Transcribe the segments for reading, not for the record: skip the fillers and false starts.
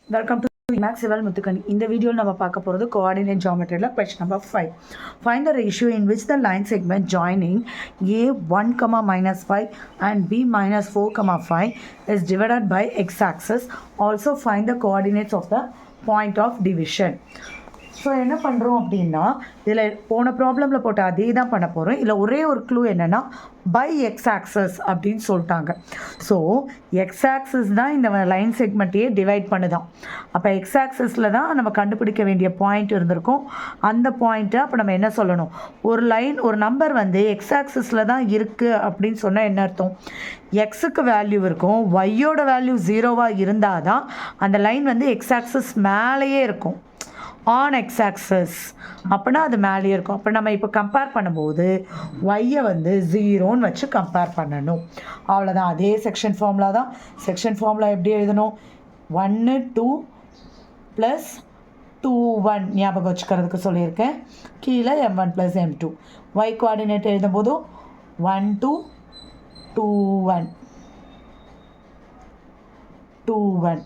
Welcome to Max Sival Muthukani. In the video, we will talk about the coordinate geometry. Question number 5. Find the ratio in which the line segment joining A 1, minus 5 and B minus 4, 5 is divided by x-axis. Also find the coordinates of the point of division. So என்ன பண்ணுறோம் அப்படின்னா இதில் போன ப்ராப்ளமில் போட்ட அதே தான் பண்ண போகிறோம். இதில் ஒரே ஒரு க்ளூ என்னென்னா பை எக்ஸ் ஆக்சஸ் அப்படின்னு சொல்லிட்டாங்க. ஸோ எக்ஸ் ஆக்சஸ் தான் இந்த லைன் செக்மெண்ட்டையே டிவைட் பண்ணுதான். அப்போ எக்ஸ் ஆக்சஸில் தான் நம்ம கண்டுபிடிக்க வேண்டிய பாயிண்ட் இருந்திருக்கும். அந்த பாயிண்ட்டை அப்போ நம்ம என்ன சொல்லணும், ஒரு நம்பர் வந்து எக்ஸ் ஆக்சஸில் தான் இருக்குது அப்படின்னு சொன்னால் என்ன அர்த்தம், எக்ஸுக்கு வேல்யூ இருக்கும், ஒய்யோட வேல்யூ 0வாக இருந்தால் தான் அந்த லைன் வந்து எக்ஸ் ஆக்சஸ் மேலேயே இருக்கும், ஆன் எக்ஸ் ஆக்சஸ் அப்படின்னா அது மேலேயே இருக்கும். அப்போ நம்ம இப்போ கம்பேர் பண்ணும்போது ஒய்யை வந்து 0ன்னு வச்சு கம்பேர் பண்ணணும். அவ்வளோதான். அதே செக்ஷன் ஃபார்முலா தான். செக்ஷன் ஃபார்முலா எப்படி எழுதணும், 1 2 + 2 1 ஞாபகம் வச்சுக்கிறதுக்கு சொல்லியிருக்கேன். கீழே m1 + m2. ஒய் கோஆர்டினேட் எழுதும் போதும் 1 2 2 1 2 1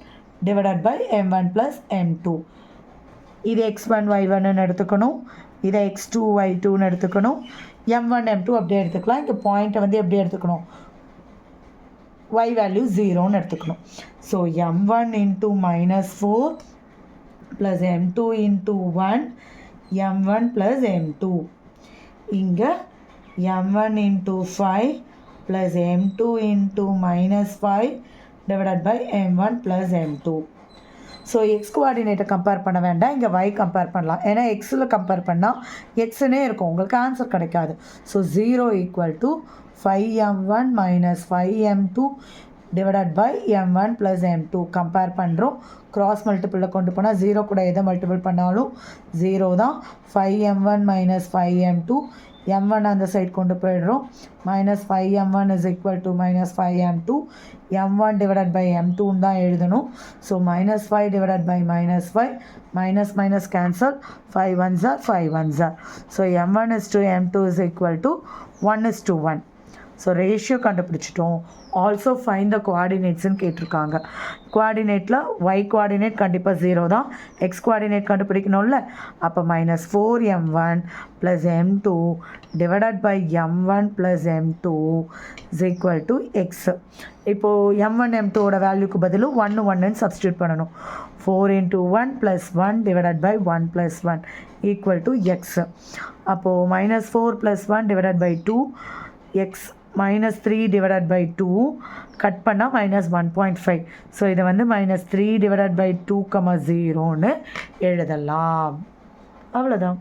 டிவைடட் பை m1 + m2. இது x1 y1ன்னு எடுத்துக்கணும், இதை x2 y2ன்னு எடுத்துக்கணும், m1 m2 அப்படியே எடுத்துக்கலாம். இங்கே பாயிண்ட்டை வந்து எப்படி எடுத்துக்கணும், y வேல்யூ 0ன்னு எடுத்துக்கணும். So m1 × -4 + m2 × 1 m1 + m2. இங்கே m1 × 5 + m2 × -5 divided by m1 + m2. So x கோஆர்டினேட்டை கம்பேர் பண்ண வேண்டாம், இங்கே ஒய் கம்பேர் பண்ணலாம். ஏன்னா எக்ஸில் கம்பேர் பண்ணால் எக்ஸுன்னே இருக்கும், உங்களுக்கு ஆன்சர் கிடைக்காது. So 0 = 5m1 - 5m2 divided by m1 + m2 compare பண்ணுறோம். கிராஸ் மல்டிபிளில் கொண்டு போனால் 0 கூட எதை மல்டிபிள் பண்ணாலும் 0 தான். 5m1 - 5m2 m1 அந்த சைட் கொண்டு போயிடுறோம். -5m1 = -5m2. m1 divided by m2 தான் எழுதணும். So -5 divided by -5 cancel, 5 1s are 5 1s are. So m1 = m2 = 1:1. So ratio கண்டுபிடிச்சிட்டோம். ஆல்சோ ஃபைண்ட் த கோஆர்டினேட்ஸ்ன்னு கேட்டிருக்காங்க. கோஆர்டினேட்டில் ஒய் கோஆர்டினேட் கண்டிப்பாக 0 தான், எக்ஸ் கோஆர்டினேட் கண்டுபிடிக்கணும்ல. அப்போ -4m1 + m2 divided by m1 + m2 = x. இப்போது m1 m2ஓட வேல்யூக்கு பதில் 1 1ன்னு சப்ஸ்டியூட் பண்ணணும். 4 × 1 + 1 டிவைடட் பை 1 + 1 = x. அப்போது -4 + 1 divided by 2 x -3 divided by 2 cut பண்ணால் -1.5. ஸோ இதை வந்து -3 டிவைடட் பை 2, 0ன்னு எழுதலாம். அவ்வளோதான்.